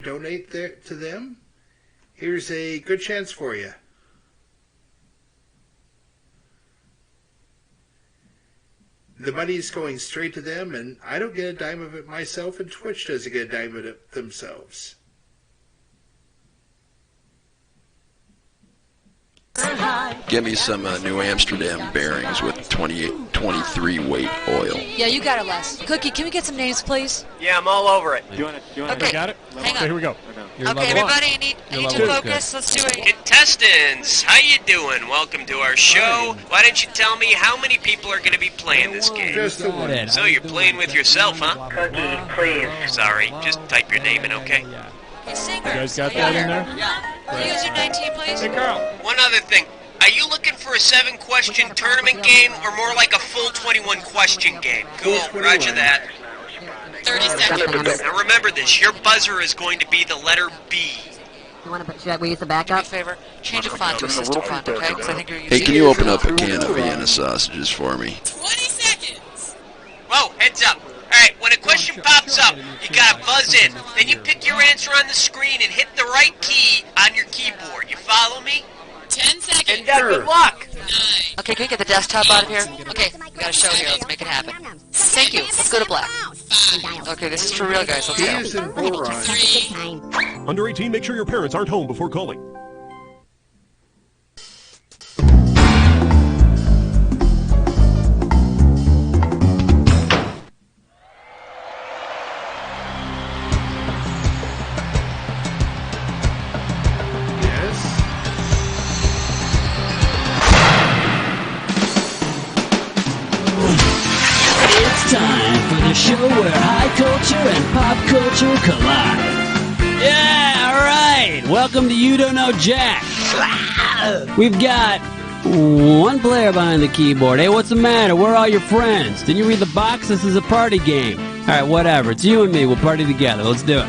donate to them, here's a good chance for you. The money's going straight to them, and I don't get a dime of it myself, and Twitch doesn't get a dime of it themselves. Give me some New Amsterdam bearings with 23 weight oil. Yeah, you got it, Les. Cookie, can we get some names, please? Yeah, I'm all over it. You want Okay. got it? Hang on. Okay, here we go. Okay, everybody, I need to focus. Let's do it. Contestants, how you doing? Welcome to our show. Why don't you tell me how many people are going to be playing this game? Just the one. So you're playing with yourself, huh? Cookie, please. Sorry, just type your name in, okay? Hey, singers. You guys got that in there? Yeah. User 19, please. Hey, Carl. One other thing. Are you looking for a 7-question tournament game or more like a full 21-question game? Cool, roger that. 30 seconds. Now remember this, your buzzer is going to be the letter B. Should we use the Do me a backup? favor. Change the font to a system font, okay? Because I think you're Hey, using can you open up a can of Vienna sausages for me? 20 seconds. Whoa, heads up. Alright, when a question pops up, you gotta buzz in. Then you pick your answer on the screen and hit the right key on your keyboard. You follow me? 10 seconds. And good luck! Okay, can we get the desktop out of here? Okay, we got a show here. Let's make it happen. Thank you. Let's go to black. Okay, this is for real, guys. Let's He go. is in boron. Under 18, make sure your parents aren't home before calling. Yes. It's time for the show where high culture and pop culture collide. Yeah, alright. Welcome to You Don't Know Jack. We've got one player behind the keyboard. Hey, what's the matter? Where are all your friends? Didn't you read the box? This is a party game. Alright, whatever. It's you and me. We'll party together. Let's do it.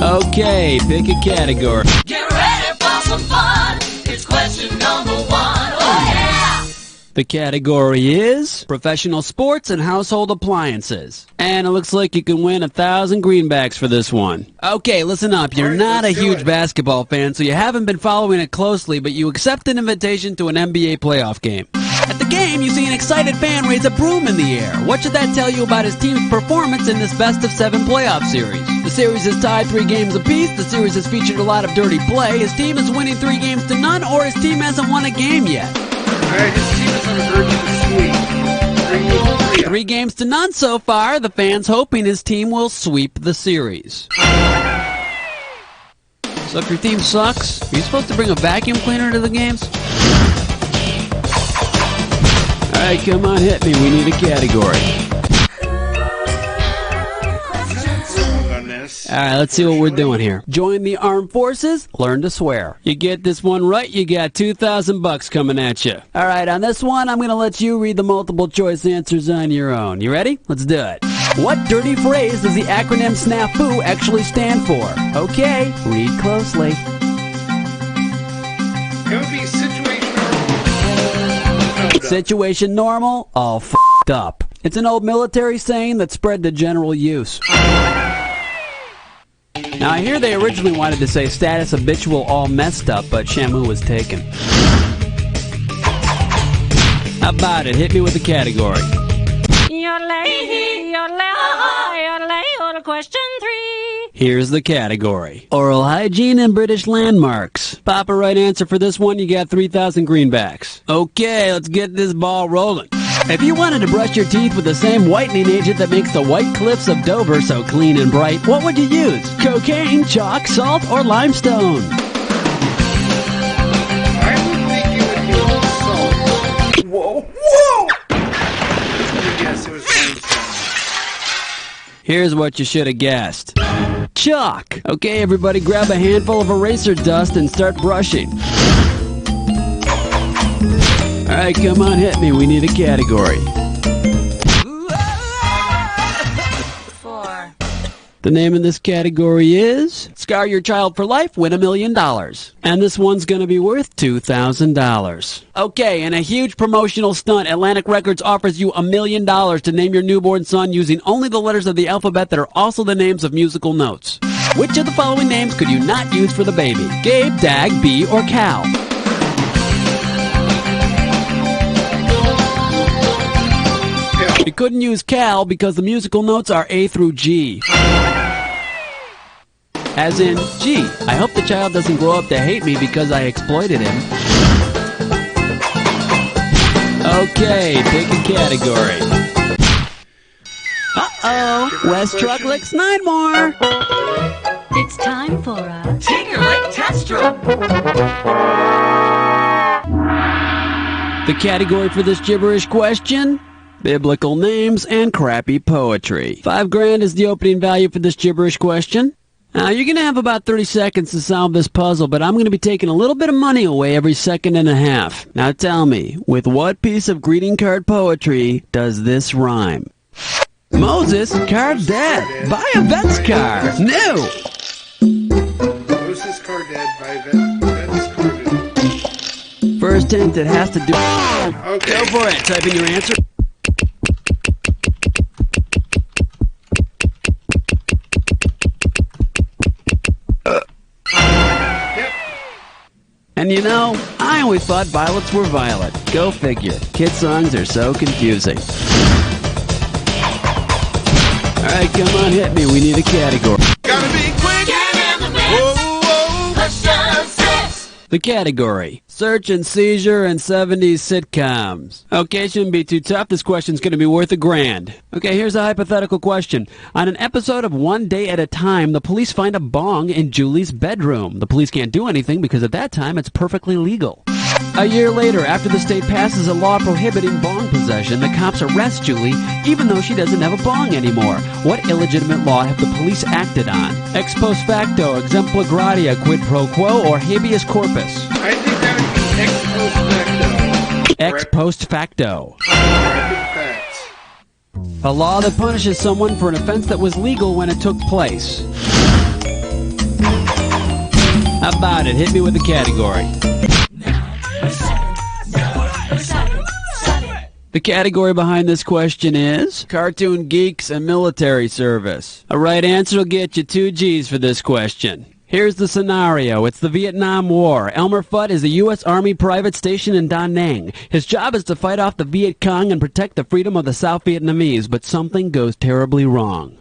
Okay, pick a category. Get ready for some fun. It's question number 1. Oh yeah! The category is professional sports and household appliances. And it looks like you can win 1,000 greenbacks for this one. Okay, listen up. You're not a huge basketball fan, so you haven't been following it closely, but you accept an invitation to an NBA playoff game. At the game, you see an excited fan raise a broom in the air. What should that tell you about his team's performance in this best-of-7 playoff series? The series is tied 3 games apiece. The series has featured a lot of dirty play. His team is winning 3-0, or his team hasn't won a game yet. Alright, his team is on the verge of a sweep. 3-0 so far. The fans hoping his team will sweep the series. So if your team sucks, are you supposed to bring a vacuum cleaner to the games? Alright, come on, hit me. We need a category. Alright, let's see what we're doing here. Join the armed forces, learn to swear. You get this one right, you got $2,000 coming at you. Alright, on this one, I'm gonna let you read the multiple choice answers on your own. You ready? Let's do it. What dirty phrase does the acronym SNAFU actually stand for? Okay, read closely. It would be situational. Situation normal, all f***ed up. It's an old military saying that spread to general use. Now, I hear they originally wanted to say status habitual all messed up, but Shamu was taken. How about it? Hit me with the category. Question 3. Here's the category. Oral hygiene and British landmarks. Pop a right answer for this one, you got 3,000 greenbacks. Okay, let's get this ball rolling. If you wanted to brush your teeth with the same whitening agent that makes the White Cliffs of Dover so clean and bright, what would you use? Cocaine, chalk, salt, or limestone? I would think you would use salt. Whoa! Whoa! Yes, it was limestone. Here's what you should have guessed. Chalk. Okay, everybody grab a handful of eraser dust and start brushing. Alright, come on, hit me. We need a category. 4, The name in this category is Scar Your Child for Life, Win $1 Million. And this one's going to be worth $2,000. Okay, in a huge promotional stunt, Atlantic Records offers you $1 million to name your newborn son using only the letters of the alphabet that are also the names of musical notes. Which of the following names could you not use for the baby? Gabe, Dag, B, or Cal? You couldn't use Cal because the musical notes are A through G. As in, gee, I hope the child doesn't grow up to hate me because I exploited him. Okay, pick a category. Uh-oh, West Truck licks 9 more. It's time for a Tinker-Lick Test Drill. The category for this gibberish question? Biblical names and crappy poetry. $5,000 is the opening value for this gibberish question. Now, you're going to have about 30 seconds to solve this puzzle, but I'm going to be taking a little bit of money away every second and a half. Now tell me, with what piece of greeting card poetry does this rhyme? Moses, car dead. Buy a vet's car. New. Moses car dead, buy vet's car new. First hint, it has to do... Okay. Go for it. Type in your answer. Yep. And you know, I always thought violets were violet. Go figure. Kid songs are so confusing. Alright, come on, hit me. We need a category. Gotta be quick. Get in the mix. Whoa, whoa. Question 6. The category. Search and seizure and 70s sitcoms. Okay, shouldn't be too tough. This question's going to be worth $1,000. Okay, here's a hypothetical question. On an episode of One Day at a Time, the police find a bong in Julie's bedroom. The police can't do anything because at that time it's perfectly legal. A year later, after the state passes a law prohibiting bong possession, the cops arrest Julie even though she doesn't have a bong anymore. What illegitimate law have the police acted on? Ex post facto, exempla gratia, quid pro quo, or habeas corpus? I think that would be Ex post facto. Correcting facts. A law that punishes someone for an offense that was legal when it took place. How about it? Hit me with a category. The category behind this question is cartoon geeks and military service. A right answer will get you 2 G's for this question. Here's the scenario. It's the Vietnam War. Elmer Fudd is a U.S. Army private stationed in Da Nang. His job is to fight off the Viet Cong and protect the freedom of the South Vietnamese, but something goes terribly wrong.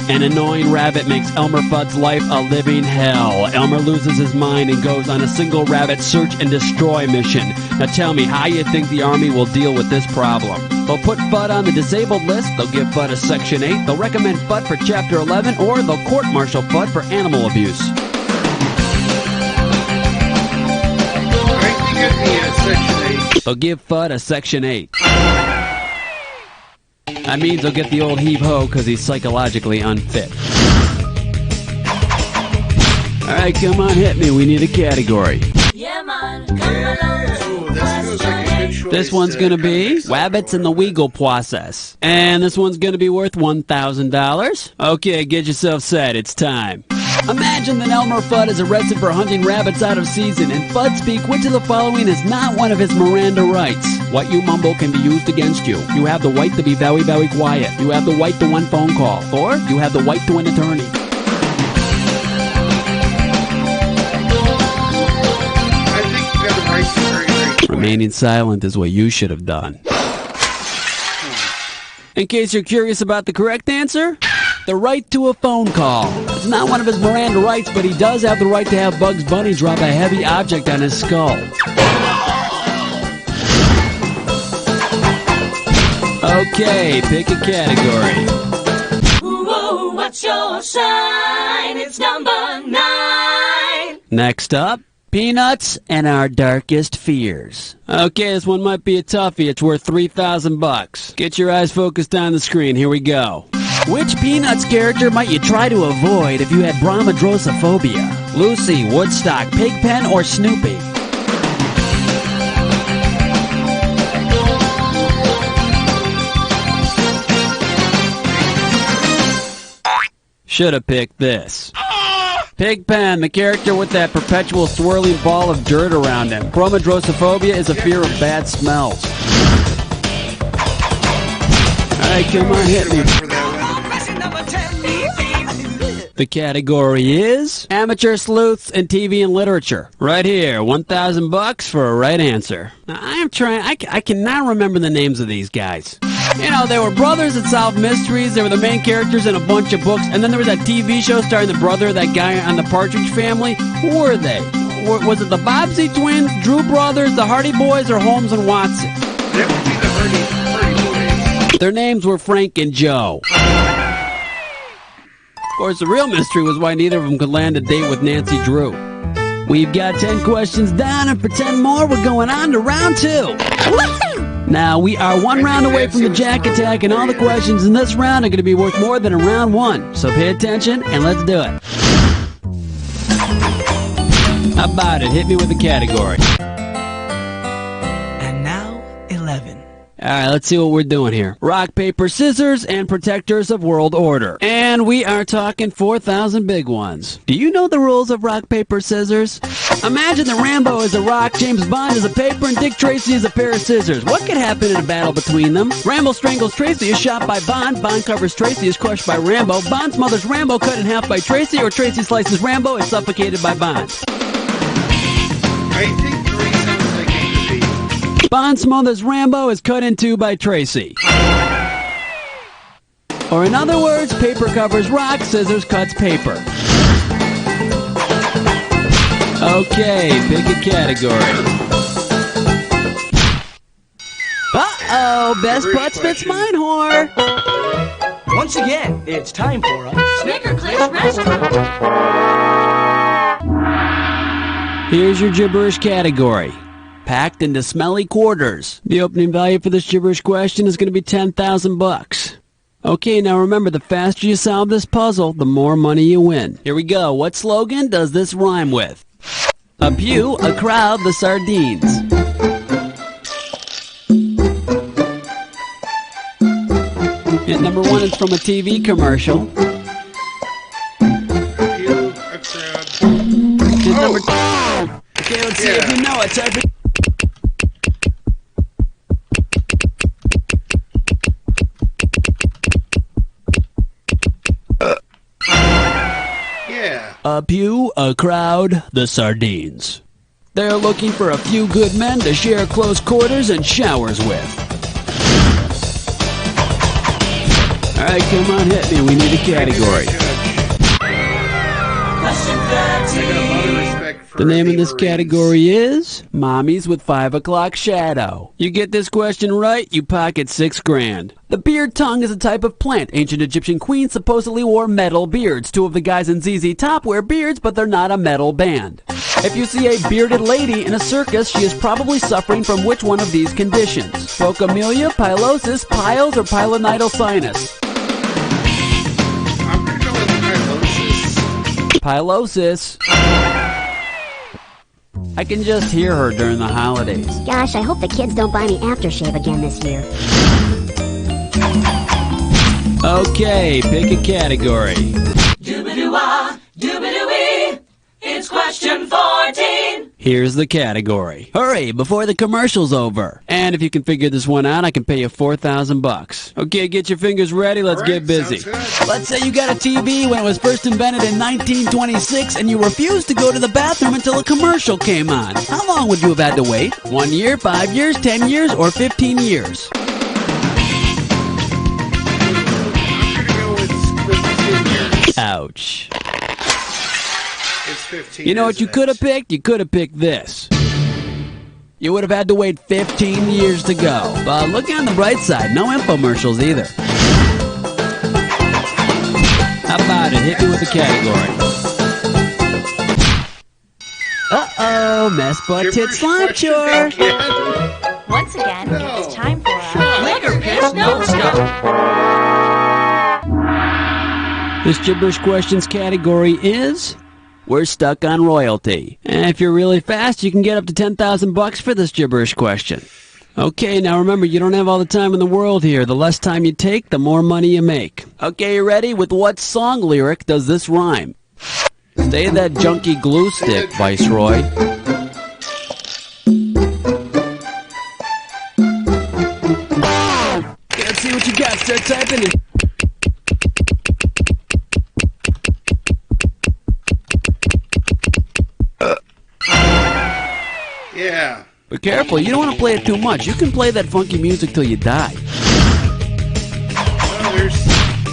An annoying rabbit makes Elmer Fudd's life a living hell. Elmer loses his mind and goes on a single rabbit search and destroy mission. Now tell me how you think the Army will deal with this problem. They'll put Fudd on the disabled list, they'll give Fudd a Section 8, they'll recommend Fudd for Chapter 11, or they'll court-martial Fudd for animal abuse. I think it'd be a Section 8. They'll give Fudd a Section 8. That means they'll get the old heave-ho because he's psychologically unfit. Alright, come on, hit me. We need a category. Yeah, man. Come along. Ooh, this feels like a good choice. This one's going to be Wabbits and the Weagle Process. And this one's going to be worth $1,000. Okay, get yourself set. It's time. Imagine that Elmer Fudd is arrested for hunting rabbits out of season, and Fudd speak which of the following is not one of his Miranda rights. What you mumble can be used against you. You have the right to be very, very quiet. You have the right to one phone call. Or you have the right to an attorney. I think you got the right to very, very quick. Remaining silent is what you should have done. In case you're curious about the correct answer, the right to a phone call. It's not one of his Miranda rights, but he does have the right to have Bugs Bunny drop a heavy object on his skull. Okay, pick a category. Ooh, what's your sign? It's number 9. Next up, Peanuts and Our Darkest Fears. Okay, this one might be a toughie. It's worth $3,000. Get your eyes focused on the screen. Here we go. Which Peanuts character might you try to avoid if you had bromidrosophobia? Lucy, Woodstock, Pigpen, or Snoopy? Should have picked this. Pigpen, the character with that perpetual swirling ball of dirt around him. Chromodrossophobia is a fear of bad smells. Alright, come on, hit me. The category is Amateur Sleuths in TV and Literature. Right here, $1,000 for a right answer. Now, I cannot remember the names of these guys. You know, they were brothers that solved mysteries. They were the main characters in a bunch of books. And then there was that TV show starring the brother of that guy on the Partridge Family. Who were they? Was it the Bobbsey twins, Drew Brothers, the Hardy Boys, or Holmes and Watson? That would be the Hardy Boys. Their names were Frank and Joe. Of course, the real mystery was why neither of them could land a date with Nancy Drew. We've got 10 questions down, and for 10 more, we're going on to round 2. Now, we are one round away from the Jack Attack, and all the questions in this round are going to be worth more than in round 1. So pay attention, and let's do it. How about it? Hit me with the category. And now, 11. All right, let's see what we're doing here. Rock, paper, scissors, and protectors of world order. And we are talking 4,000 big ones. Do you know the rules of rock, paper, scissors? Imagine that Rambo is a rock, James Bond is a paper, and Dick Tracy is a pair of scissors. What could happen in a battle between them? Rambo strangles Tracy, is shot by Bond. Bond covers Tracy, is crushed by Rambo. Bond smothers Rambo, cut in half by Tracy, or Tracy slices Rambo, is suffocated by Bond. I think 3 sounds like it could be. Bond smothers Rambo, is cut in 2 by Tracy. Or in other words, paper covers rock, scissors cuts paper. Okay, pick a category. Uh-oh, best butts fits mine, whore. Once again, it's time for a Snicker Clips Restaurant. Here's your gibberish category. Packed into smelly quarters. The opening value for this gibberish question is going to be $10,000. Okay, now remember, the faster you solve this puzzle, the more money you win. Here we go. What slogan does this rhyme with? A pew, a crowd, the sardines. Hint number 1 is from a TV commercial. You, a crowd. Hint number 2. Okay, let's see if you know it. Type it. Yeah. A pew, a crowd, the sardines. They're looking for a few good men to share close quarters and showers with. Alright, come on, hit me. We need a category. Question 13. The name of this category is Mommies with 5 o'clock shadow. You get this question right, you pocket $6,000. The beard tongue is a type of plant. Ancient Egyptian queens supposedly wore metal beards. 2 of the guys in ZZ Top wear beards, but they're not a metal band. If you see a bearded lady in a circus, she is probably suffering from which one of these conditions? Phocomelia, pilosis, piles, or pilonidal sinus? I'm going to go with pilosis. Pilosis. I can just hear her during the holidays. Gosh, I hope the kids don't buy me aftershave again this year. Okay, pick a category. Doobadoo-wah, doobadoo-wee. It's question 14. Here's the category. Hurry, before the commercial's over. And if you can figure this one out, I can pay you $4,000. Okay, get your fingers ready. Let's get busy. Let's say you got a TV when it was first invented in 1926 and you refused to go to the bathroom until a commercial came on. How long would you have had to wait? 1 year, 5 years, 10 years, or 15 years? I'm going to go with 15 years. Ouch. It's 15 You know what you isn't could have it? picked? You could have picked this. You would have had to wait 15 years to go. But look on the bright side, no infomercials either. How about it? Hit me with the category. Uh-oh, mess butt tit Gibberish slime question chore. again. Once again, No. it's time for a Snicker Clips Don't Stop. This gibberish questions category is We're Stuck on Royalty. And if you're really fast, you can get up to $10,000 for this gibberish question. Okay, now remember, you don't have all the time in the world here. The less time you take, the more money you make. Okay, you ready? With what song lyric does this rhyme? Stay that junky glue stick, Viceroy. Let's see what you got. Start typing it. Yeah. But careful, you don't want to play it too much. You can play that funky music till you die. Well, there's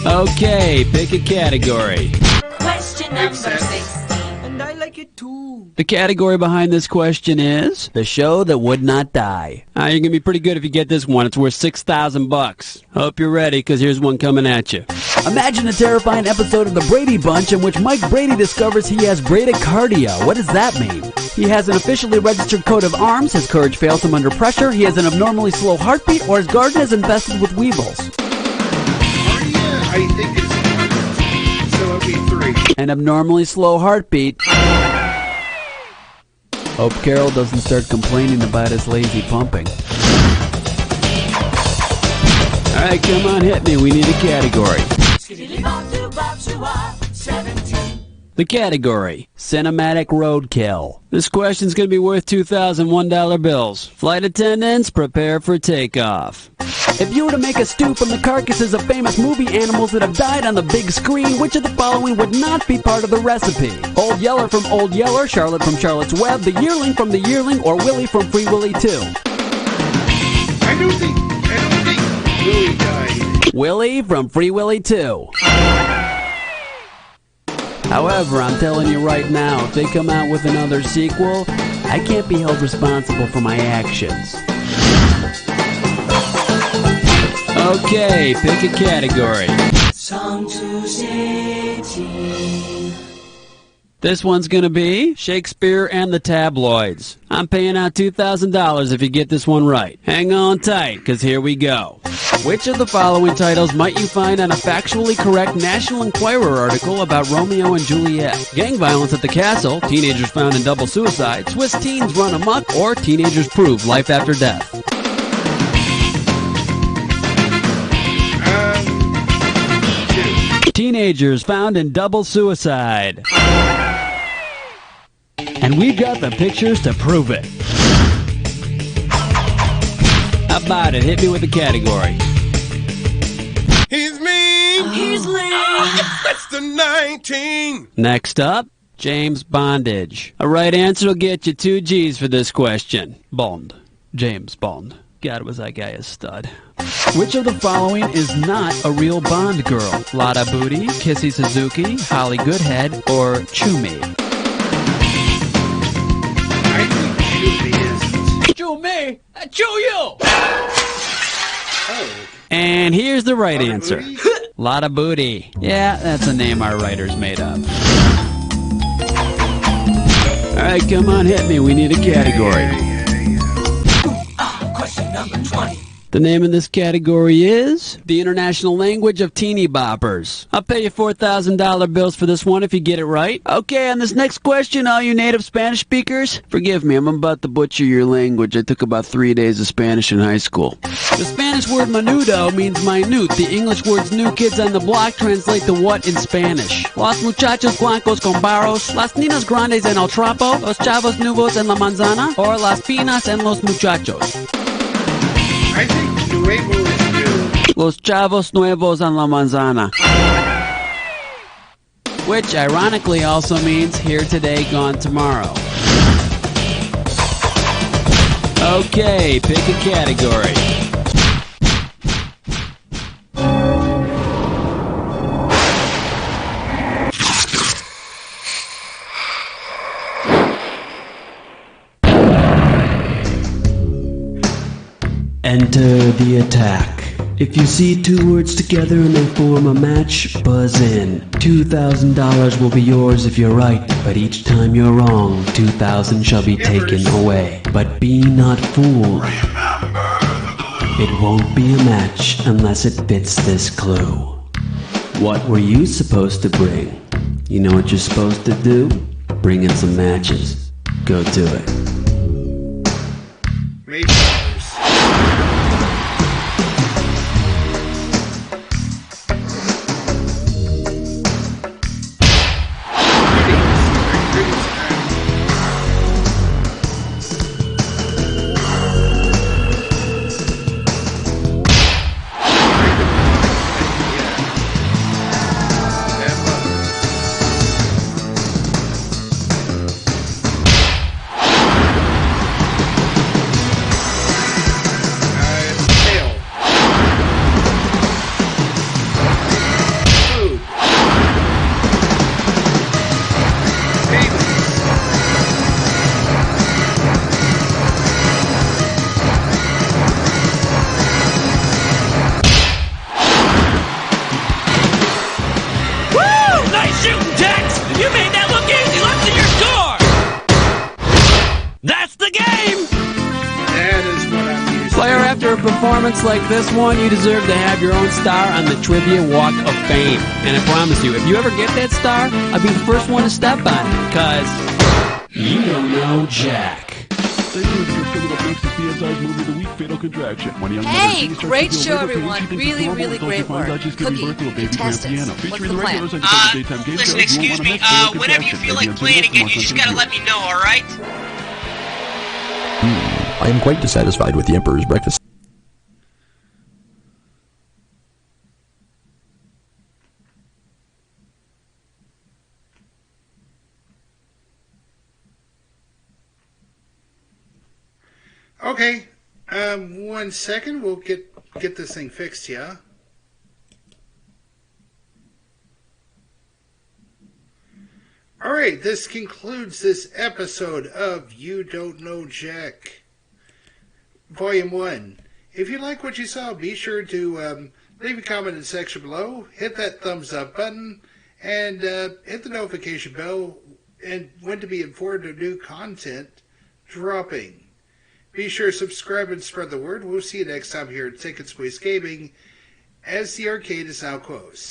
Okay, pick a category. Question number Makes sense. 16. And I like it too. The category behind this question is the show that would not die. You're gonna be pretty good if you get this one. It's worth $6,000. Hope you're ready, because here's one coming at you. Imagine a terrifying episode of the Brady Bunch in which Mike Brady discovers he has bradycardia. What does that mean? He has an officially registered coat of arms, his courage fails him under pressure, he has an abnormally slow heartbeat, or his garden is infested with weevils. I think it's one. So it'll be 3. An abnormally slow heartbeat. Hope Carol doesn't start complaining about his lazy pumping. Alright, come on, hit me. We need a category. Skiddly-bop-doo-bop-shoo-wop, 17. The category, Cinematic Roadkill. This question's going to be worth $2,001 bills. Flight attendants, prepare for takeoff. If you were to make a stew from the carcasses of famous movie animals that have died on the big screen, which of the following would not be part of the recipe? Old Yeller from Old Yeller, Charlotte from Charlotte's Web, the Yearling from the Yearling, or Willie from Free Willy 2? I don't think Willie died. Willie from Free Willy 2. However, I'm telling you right now, if they come out with another sequel, I can't be held responsible for my actions. Okay, pick a category. Song to 18. This one's gonna be Shakespeare and the Tabloids. I'm paying out $2,000 if you get this one right. Hang on tight, cause here we go. Which of the following titles might you find on a factually correct National Enquirer article about Romeo and Juliet? Gang violence at the castle, teenagers found in double suicide, Swiss teens run amok, or teenagers prove life after death? 2. Teenagers found in double suicide. And we've got the pictures to prove it. How about it? Hit me with the category. He's mean. He's lame. That's the 19. Next up, James Bondage. A right answer will get you 2 G's for this question. Bond. James Bond. God, was that guy a stud. Which of the following is not a real Bond girl? Lotta Booty, Kissy Suzuki, Holly Goodhead, or Chumi? I think Chumi isn't. Chew me! I chew you! Oh. And here's the right answer. Booty? Lotta Booty. Yeah, that's a name our writers made up. Alright, come on, hit me. We need a category. Question number 20. The name of this category is the international language of teeny boppers. I'll pay you $4,000 bills for this one if you get it right. Okay, on this next question, all you native Spanish speakers, forgive me, I'm about to butcher your language. I took about 3 days of Spanish in high school. The Spanish word menudo means minute. The English words new kids on the block translate to what in Spanish? Los muchachos blancos con barros, las niñas grandes en el trapo, los chavos nuevos en la manzana, or las finas en los muchachos. I think Nuevo is new. Los chavos nuevos en la manzana. Which ironically also means here today, gone tomorrow. Okay, pick a category. Enter the attack. If you see 2 words together and they form a match, buzz in. $2,000 will be yours if you're right, but each time you're wrong, 2,000 shall be taken away. But be not fooled. It won't be a match unless it fits this clue. What were you supposed to bring? You know what you're supposed to do? Bring in some matches. Go do it. Maybe others. performance like this one, you deserve to have your own star on the Trivia Walk of Fame. And I promise you, if you ever get that star, I'll be the first one to step on it, because you don't know Jack. Hey, great show, everyone. Really, really great work. Cookie, contestants, what's the plan? Listen, excuse me. Whenever you feel like playing again, you just gotta let me know, alright? I am quite dissatisfied with the Emperor's breakfast. Okay, 1 second. We'll get this thing fixed, yeah? All right, this concludes this episode of You Don't Know Jack, Volume 1. If you like what you saw, be sure to leave a comment in the section below, hit that thumbs up button, and hit the notification bell and when to be informed of new content dropping. Be sure to subscribe and spread the word. We'll see you next time here at Tickets Waste Gaming, as the arcade is now closed.